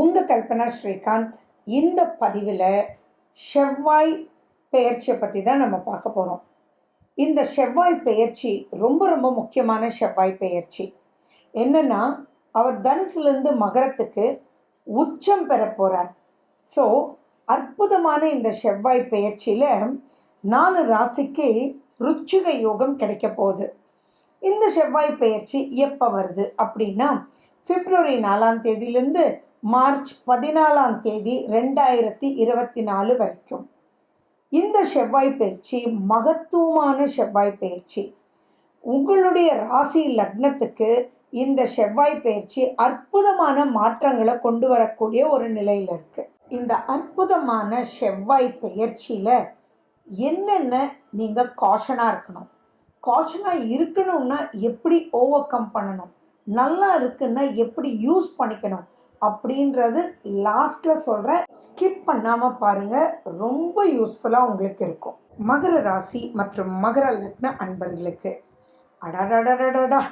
உங்கள் கல்பனா ஸ்ரீகாந்த். இந்த பதிவில் செவ்வாய் பெயர்ச்சியை பற்றி தான் நம்ம பார்க்க போகிறோம். இந்த செவ்வாய் பெயர்ச்சி ரொம்ப ரொம்ப முக்கியமான செவ்வாய் பெயர்ச்சி. என்னென்னா, அவர் தனுசுலேருந்து மகரத்துக்கு உச்சம் பெற போகிறார். ஸோ அற்புதமான இந்த செவ்வாய் பெயர்ச்சியில் 4 ராசிக்கு ருச்சிக யோகம் கிடைக்க போகுது. இந்த செவ்வாய் பெயர்ச்சி எப்போ வருது அப்படின்னா, பிப்ரவரி 4ஆம் தேதியிலேருந்து மார்ச் 14ஆம் தேதி 2024 வரைக்கும். இந்த செவ்வாய் பயிற்சி மகத்துவமான செவ்வாய் பயிற்சி. உங்களுடைய ராசி லக்னத்துக்கு இந்த செவ்வாய் பயிற்சி அற்புதமான மாற்றங்களை கொண்டு வரக்கூடிய ஒரு நிலையில் இருக்குது. இந்த அற்புதமான செவ்வாய் பயிற்சியில் என்னென்ன நீங்கள் காஷனாக இருக்கணும், காஷனாக இருக்கணும்னா எப்படி ஓவர் கம் பண்ணணும், நல்லா இருக்குன்னா எப்படி யூஸ் பண்ணிக்கணும் அப்படின்றது லாஸ்ட்டில் சொல்கிறேன். ஸ்கிப் பண்ணாமல் பாருங்கள், ரொம்ப யூஸ்ஃபுல்லாக உங்களுக்கு இருக்கும். மகர ராசி மற்றும் மகர லக்ன அன்பர்களுக்கு அடாடாடாடாடா,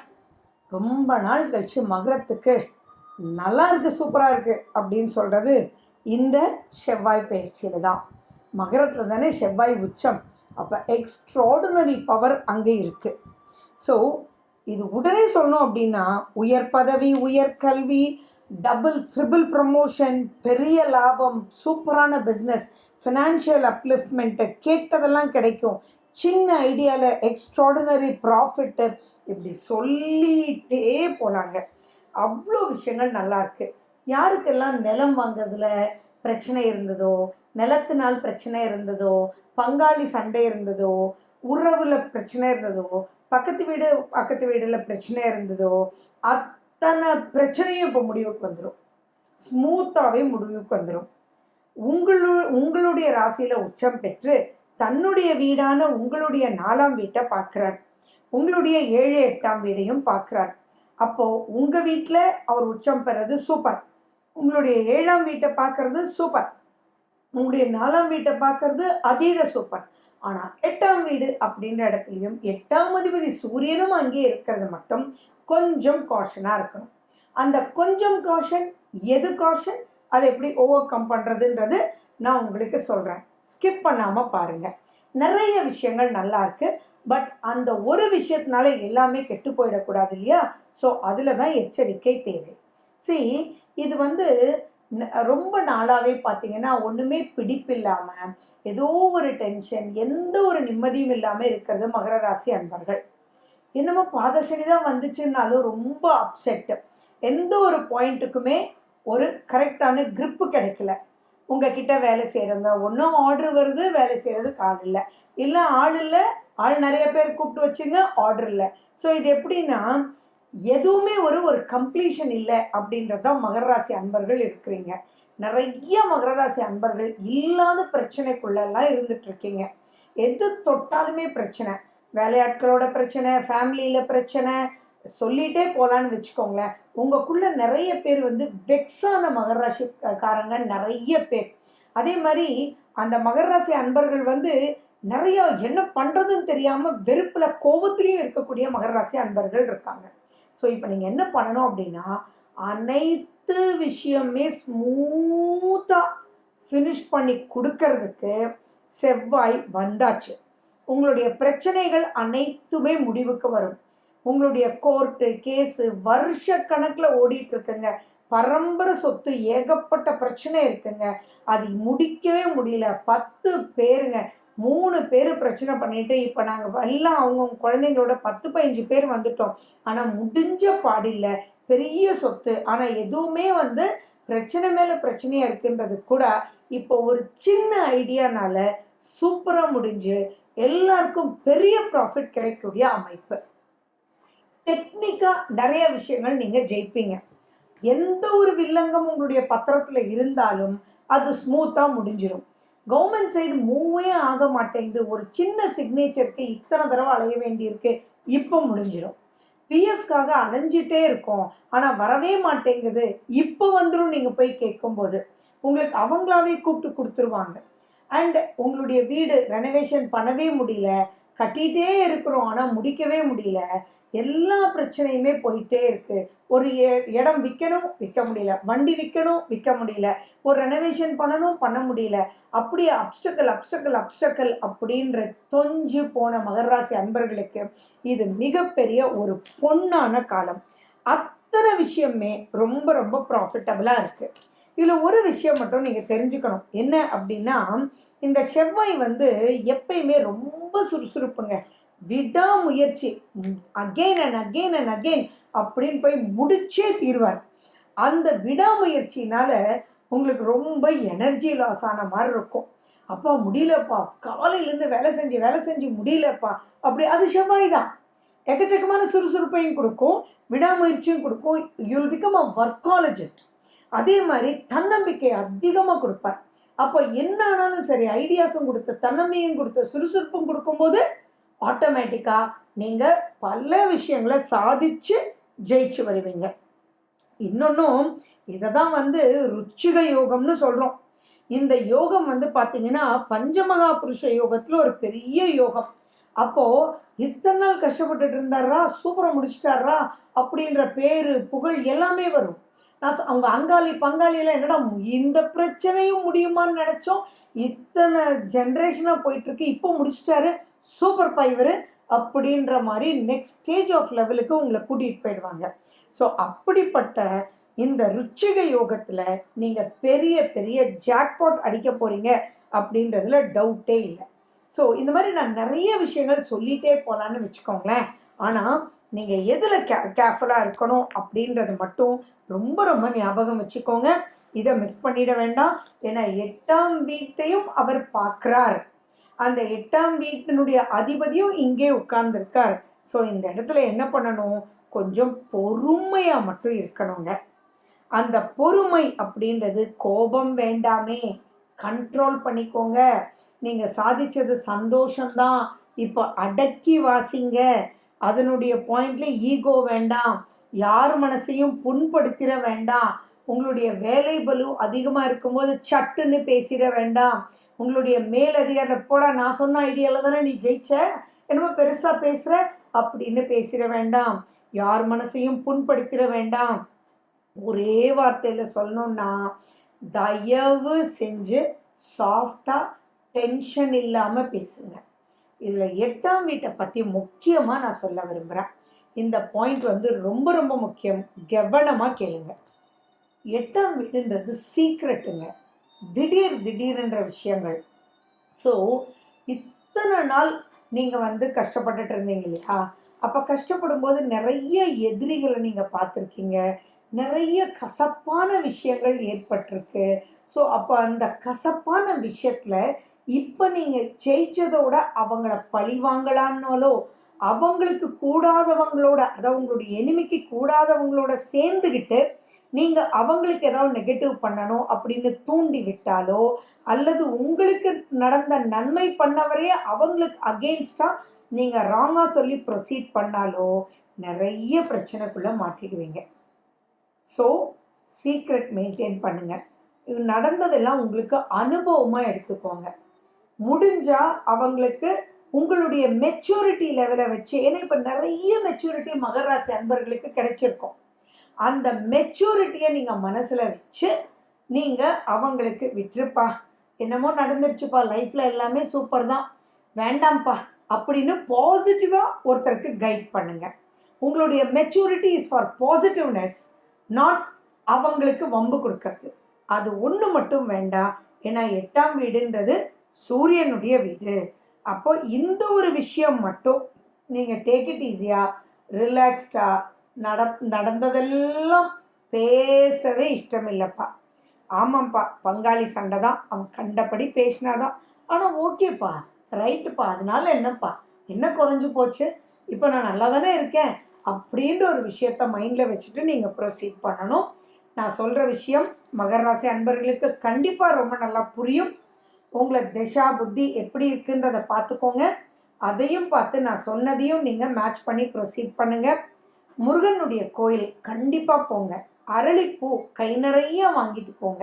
ரொம்ப நாள் கழிச்சு மகரத்துக்கு நல்லா இருக்குது, சூப்பராக இருக்குது அப்படின்னு சொல்கிறது இந்த செவ்வாய் பயிற்சியில் தான். மகரத்தில் தானே செவ்வாய் உச்சம், அப்போ எக்ஸ்ட்ராடினரி பவர் அங்கே இருக்குது. ஸோ இது உடனே சொல்லணும் அப்படின்னா, உயர் பதவி, உயர் கல்வி, டபுள் ட்ரிபிள் ப்ரமோஷன், பெரிய லாபம், சூப்பரான பிஸ்னஸ், ஃபினான்ஷியல் அப்லிஃப்ட்மெண்ட்டு, கேட்டதெல்லாம் கிடைக்கும், சின்ன ஐடியாவில் எக்ஸ்ட்ராடினரி ப்ராஃபிட்டு, இப்படி சொல்லிகிட்டே போனாங்க. அவ்வளோ விஷயங்கள் நல்லாயிருக்கு. யாருக்கெல்லாம் நிலம் வாங்குறதுல பிரச்சனை இருந்ததோ, நிலத்தினால் பிரச்சனை இருந்ததோ, பங்காளி சண்டை இருந்ததோ, உறவில் பிரச்சனை இருந்ததோ, பக்கத்து வீடில் பிரச்சனை இருந்ததோ, அத்தனை பிரச்சனையும் இப்போ முடிவுக்கு வந்துடும். ஸ்மூத்தாகவே முடிவுக்கு வந்துடும். உங்களுடைய ராசியில் உச்சம் பெற்று தன்னுடைய வீடான உங்களுடைய 4ஆம் வீட்டை பார்க்குறார், உங்களுடைய 7, 8ஆம் வீடையும் பார்க்குறார். அப்போது உங்கள் வீட்டில் அவர் உச்சம் பெறது சூப்பர், உங்களுடைய 7ஆம் வீட்டை பார்க்குறது சூப்பர், உங்களுடைய 4ஆம் வீட்டை பார்க்குறது அதீத சூப்பர். ஆனால் 8ஆம் வீடு அப்படின்ற இடத்துலையும் 8ஆம் அதிபதி சூரியனும் அங்கே இருக்கிறது மட்டும் கொஞ்சம் காஷனாக இருக்கணும். அந்த கொஞ்சம் காஷன், எது காஷன், அதை எப்படி ஓவர் கம் பண்ணுறதுன்றது நான் உங்களுக்கு சொல்கிறேன். ஸ்கிப் பண்ணாமல் பாருங்கள். நிறைய விஷயங்கள் நல்லா இருக்குது. பட் அந்த ஒரு விஷயத்தினால எல்லாமே கெட்டு போயிடக்கூடாது இல்லையா? ஸோ அதில் தான் எச்சரிக்கை தேவை. இது ரொம்ப நாளாகவே பார்த்தீங்கன்னா ஒன்றுமே பிடிப்பில்லாமல், ஏதோ ஒரு டென்ஷன், எந்த ஒரு நிம்மதியும் இல்லாமல் இருக்கிறது மகர ராசி அன்பர்கள். என்னமோ பாதசனி தான் வந்துச்சுன்னாலும் ரொம்ப அப்செட்டு. எந்த ஒரு பாயிண்ட்டுக்குமே ஒரு கரெக்டான க்ரிப்பு கிடைக்கல. உங்ககிட்ட வேலை செய்கிறவங்க ஒன்றும் ஆர்டர் வருது, வேலை செய்கிறதுக்கு ஆள் இல்லை, இல்லை ஆள் இல்லை, ஆள் நிறைய பேர் கூப்பிட்டு வச்சுங்க, ஆர்டர் இல்லை. ஸோ இது எப்படின்னா, எதுவுமே ஒரு கம்ப்ளீஷன் இல்லை அப்படின்றது தான் மகர ராசி அன்பர்கள் இருக்கிறீங்க. நிறைய மகர ராசி அன்பர்கள் இல்லாத பிரச்சனைக்குள்ளெல்லாம் இருந்துகிட்ருக்கீங்க. எது தொட்டாலுமே பிரச்சனை, வேலையாட்களோட பிரச்சனை, ஃபேமிலியில் பிரச்சனை, சொல்லிகிட்டே போகலான்னு வச்சுக்கோங்களேன். உங்களுக்குள்ளே நிறைய பேர் வெக்ஸான மகர ராசிக்காரங்க நிறைய பேர். அதே மாதிரி அந்த மகர ராசி அன்பர்கள் நிறைய என்ன பண்ணுறதுன்னு தெரியாமல் வெறுப்பில் கோபத்துலேயும் இருக்கக்கூடிய மகர ராசி அன்பர்கள் இருக்காங்க. ஸோ இப்போ நீங்கள் என்ன பண்ணணும் அப்படின்னா, அனைத்து விஷயமே ஸ்மூத்தாக ஃபினிஷ் பண்ணி கொடுக்கறதுக்கு செவ்வாய் வந்தாச்சு. உங்களுடைய பிரச்சனைகள் அனைத்துமே முடிவுக்கு வரும். உங்களுடைய கோர்ட்டு கேஸு வருஷ கணக்கில் ஓடிட்டுருக்குங்க. பரம்பரை சொத்து ஏகப்பட்ட பிரச்சனை இருக்குங்க, அது முடிக்கவே முடியல. 10 பேருங்க, 3 பேர் பிரச்சனை பண்ணிவிட்டு இப்போ நாங்கள் எல்லாம் அவங்கவுங்க குழந்தைங்களோட 10-15 பேர் வந்துட்டோம். ஆனால் முடிஞ்ச பாடில்லை, பெரிய சொத்து. ஆனால் எதுவுமே பிரச்சனை மேலே பிரச்சனையாக இருக்குன்றது கூட இப்போ ஒரு சின்ன ஐடியானால சூப்பராக முடிஞ்சு எல்லாருக்கும் பெரிய ப்ராஃபிட் கிடைக்கக்கூடிய அமைப்பு. டெக்னிக்காக நிறைய விஷயங்கள் நீங்கள் ஜெயிப்பீங்க. எந்த ஒரு வில்லங்கம் உங்களுடைய பத்திரத்தில் இருந்தாலும் அது ஸ்மூத்தாக முடிஞ்சிடும். கவர்மெண்ட் சைடு மூவே ஆக மாட்டேங்குது, ஒரு சின்ன சிக்னேச்சருக்கு இத்தனை தடவை அலைய வேண்டியிருக்கு, இப்போ முடிஞ்சிடும். பிஎஃப்காக அலைஞ்சிட்டே இருக்கோம், ஆனால் வரவே மாட்டேங்குது, இப்போ வந்துடும். நீங்கள் போய் கேட்கும்போது உங்களுக்கு அவங்களாவே கூப்பிட்டு கொடுத்துருவாங்க. அண்ட் உங்களுடைய வீடு ரெனோவேஷன் பண்ணவே முடியல, கட்டிகிட்டே இருக்கிறோம், ஆனால் முடிக்கவே முடியல. எல்லா பிரச்சனையுமே போயிட்டே இருக்குது. ஒரு இடம் விற்கணும், விற்க முடியல. வண்டி விற்கணும், விற்க முடியல. ஒரு ரெனோவேஷன் பண்ணணும், பண்ண முடியல. அப்படியே அப்டக்கல் அப்படின்ற தொஞ்சு போன மகர ராசி அன்பர்களுக்கு இது மிகப்பெரிய ஒரு பொன்னான காலம். அத்தனை விஷயமே ரொம்ப ரொம்ப ப்ராஃபிட்டபுளாக இருக்குது. இதில் ஒரு விஷயம் மட்டும் நீங்கள் தெரிஞ்சுக்கணும். என்ன அப்படின்னா, இந்த செவ்வாய் எப்பயுமே ரொம்ப சுறுசுறுப்புங்க. விடாமுயற்சி, again and again and again அப்படின்னு போய் முடிச்சே தீர்வார். அந்த விடாமுயற்சினால உங்களுக்கு ரொம்ப எனர்ஜி லாஸ் ஆன மாதிரி இருக்கும். அப்பா முடியலப்பா, காலையிலேருந்து வேலை செஞ்சு முடியலப்பா, அப்படி. அது செவ்வாய் தான். எக்கச்சக்கமான சுறுசுறுப்பையும் கொடுக்கும், விடாமுயற்சியும் கொடுக்கும். You'll become a workologist. அதே மாதிரி தன்னம்பிக்கை அதிகமாக கொடுப்பார். அப்போ என்ன ஆனாலும் சரி, ஐடியாஸும் கொடுத்து தன்னம்பிக்கையும் கொடுத்து சுறுசுறுப்பும் கொடுக்கும்போது ஆட்டோமேட்டிக்காக நீங்கள் பல விஷயங்களை சாதித்து ஜெயிச்சு வருவீங்க. இன்னொன்றும் இதை தான் ருச்சிக யோகம்னு சொல்கிறோம். இந்த யோகம் பார்த்தீங்கன்னா பஞ்சமகா புருஷ யோகத்தில் ஒரு பெரிய யோகம். அப்போது இத்தனை நாள் கஷ்டப்பட்டுட்டு இருந்தாரா, சூப்பராக முடிச்சிட்டாரா அப்படின்ற பேரு புகழ் எல்லாமே வரும். நான் அவங்க அங்காளி பங்காளியெல்லாம் என்னடா இந்த பிரச்சனையும் முடியுமான்னு நினச்சோம், இத்தனை ஜென்ரேஷனாக போயிட்டுருக்கு, இப்போ முடிச்சிட்டாரு, சூப்பர் பைவர் அப்படின்ற மாதிரி நெக்ஸ்ட் ஸ்டேஜ் ஆஃப் லெவலுக்கு உங்களை கூட்டிகிட்டு போயிடுவாங்க. ஸோ அப்படிப்பட்ட இந்த ருச்சிக யோகத்தில் நீங்கள் பெரிய பெரிய ஜாக்பாட் அடிக்க போகிறீங்க அப்படின்றதுல டவுட்டே இல்லை. ஸோ இந்த மாதிரி நான் நிறைய விஷயங்கள் சொல்லிகிட்டே போகலான்னு வச்சுக்கோங்களேன். ஆனால் நீங்கள் எதில் கேர்ஃபுல்லாக இருக்கணும் அப்படின்றது மட்டும் ரொம்ப ரொம்ப ஞாபகம் வச்சுக்கோங்க. இதை மிஸ் பண்ணிட வேண்டாம். ஏன்னா 8ஆம் வீட்டையும் அவர் பார்க்குறார். அந்த 8ஆம் வீட்டினுடைய அதிபதியும் இங்கே உட்கார்ந்துருக்கார். ஸோ இந்த இடத்துல என்ன பண்ணணும், கொஞ்சம் பொறுமையாக மட்டும் இருக்கணுங்க. அந்த பொறுமை அப்படின்றது கோபம் வேண்டாமே, கண்ட்ரோல் பண்ணிக்கோங்க. நீங்கள் சாதித்தது சந்தோஷம்தான், இப்போ அடக்கி வாசிங்க. அதனுடைய பாயிண்ட்ல ஈகோ வேண்டாம், யார் மனசையும் புண்படுத்திட வேண்டாம். உங்களுடைய வேலை பலு அதிகமாக இருக்கும்போது சட்டுன்னு பேசிட வேண்டாம். உங்களுடைய மேலதிகார போட நான் சொன்ன ஐடியாவில் தானே நீ ஜெயிச்ச, என்னமோ பெருசாக பேசுகிற அப்படின்னு பேசிட வேண்டாம். யார் மனசையும் புண்படுத்திட வேண்டாம். ஒரே வார்த்தையில் சொல்லணுன்னா, தயவு செஞ்சு சாஃப்டாக டென்ஷன் இல்லாமல் பேசுங்க. இதில் 8ஆம் வீட்டை பற்றி முக்கியமாக நான் சொல்ல விரும்புகிறேன். இந்த பாயிண்ட் ரொம்ப ரொம்ப முக்கியம், கவனமாக கேளுங்க. 8ஆம் வீடுன்றது சீக்ரெட்டுங்க, திடீர்ன்ற விஷயங்கள். ஸோ இத்தனை நாள் நீங்கள் கஷ்டப்பட்டுட்டு இருந்தீங்க இல்லையா, அப்போ கஷ்டப்படும் போது நிறைய எதிரிகளை நீங்கள் பார்த்துருக்கீங்க, நிறைய கசப்பான விஷயங்கள் ஏற்பட்டிருக்கு. ஸோ அப்போ அந்த கசப்பான விஷயத்தில் இப்போ நீங்கள் ஜெயிச்சதோட அவங்கள பழி வாங்கலான்னாலோ, அவங்களுக்கு கூடாதவங்களோட, அதாவது உங்களுடைய எனிமிக்கு கூடாதவங்களோட சேர்ந்துக்கிட்டு நீங்கள் அவங்களுக்கு ஏதாவது நெகட்டிவ் பண்ணணும் அப்படின்னு தூண்டி விட்டாலோ, அல்லது உங்களுக்கு நடந்த நன்மை பண்ணவரையே அவங்களுக்கு அகெயின்ஸ்டாக நீங்கள் ராங்காக சொல்லி ப்ரொசீட் பண்ணாலோ நிறைய பிரச்சனைக்குள்ளே மாட்டிடுவீங்க. ஸோ சீக்ரெட் மெயின்டைன் பண்ணுங்கள். இது நடந்ததெல்லாம் உங்களுக்கு அனுபவமாக எடுத்துக்கோங்க. முடிஞ்சால் அவங்களுக்கு உங்களுடைய மெச்சூரிட்டி லெவலை வச்சு, ஏன்னா இப்போ நிறைய மெச்சூரிட்டி மகர ராசி அன்பர்களுக்கு கிடைச்சிருக்கும். அந்த மெச்சூரிட்டியை நீங்கள் மனசில் வச்சு நீங்கள் அவங்களுக்கு விட்டுருப்பா, என்னமோ நடந்துருச்சுப்பா, லைஃப்பில் எல்லாமே சூப்பர் தான், வேண்டாம்ப்பா அப்படின்னு பாசிட்டிவாக ஒருத்தருக்கு கைட் பண்ணுங்கள். உங்களுடைய maturity is for positiveness, not அவங்களுக்கு வம்பு கொடுக்கறது. அது ஒன்று மட்டும் வேண்டாம். ஏன்னா 8ஆம் வீடுன்றது சூரியனுடைய வீடு. அப்போ இந்த ஒரு விஷயம் மட்டும் நீங்கள் டேக் இட் ஈஸியாக, ரிலாக்ஸ்டாக. நடந்ததெல்லாம் பேசவே இஷ்டம் இல்லைப்பா. ஆமாம்ப்பா, பங்காளி சண்டை தான், அவன் கண்டபடி பேசினாதான், ஆனால் ஓகேப்பா, ரைட்டுப்பா, அதனால என்னப்பா, என்ன குறைஞ்சி போச்சு, இப்போ நான் நல்லா தானே இருக்கேன் அப்படின்ற ஒரு விஷயத்த மைண்டில் வச்சுட்டு நீங்கள் ப்ரொசீட் பண்ணணும். நான் சொல்கிற விஷயம் மகர ராசி அன்பர்களுக்கு கண்டிப்பாக ரொம்ப நல்லா புரியும். உங்களை திசா புத்தி எப்படி இருக்குன்றதை பார்த்துக்கோங்க. அதையும் பார்த்து நான் சொன்னதையும் நீங்கள் மேட்ச் பண்ணி ப்ரொசீட் பண்ணுங்கள். முருகனுடைய கோயில் கண்டிப்பாக போங்க. அரளிப்பூ கை நிறைய வாங்கிட்டு போங்க.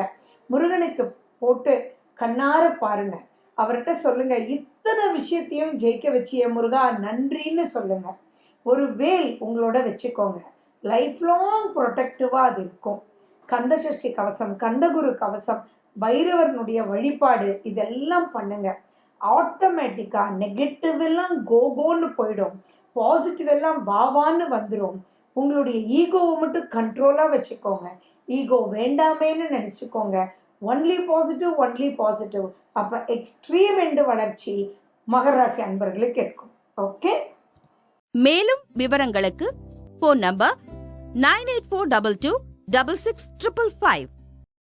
முருகனுக்கு போட்டு கண்ணார பாருங்கள். அவர்கிட்ட சொல்லுங்க, இத்தனை விஷயத்தையும் ஜெயிக்க வச்சிய முருகா நன்றின்னு சொல்லுங்க. ஒரு வேல் உங்களோட வச்சுக்கோங்க. லைஃப் லாங் ப்ரொடெக்டிவாக அது இருக்கும். கந்தசஷ்டி கவசம், கந்தகுரு கவசம், பைரவர்னுடைய வழிபாடு இதெல்லாம் பண்ணுங்க. ஆட்டோமேட்டிக்காக நெகட்டிவ் எல்லாம் கோன்னு போயிடும், பாசிட்டிவ் எல்லாம் வாவான்னு வந்துடும். உங்களுடைய ஈகோவை மட்டும் கண்ட்ரோலாக வச்சுக்கோங்க. ஈகோ வேண்டாமேன்னு நினச்சிக்கோங்க. Only positive, only positive. அப்போ எக்ஸ்ட்ரீம் எண்டு வளர்ச்சி மகர ராசி அன்பர்களுக்கு இருக்கும். ஓகே. மேலும் விவரங்களுக்கு ஃபோன் நம்பர் 9842266555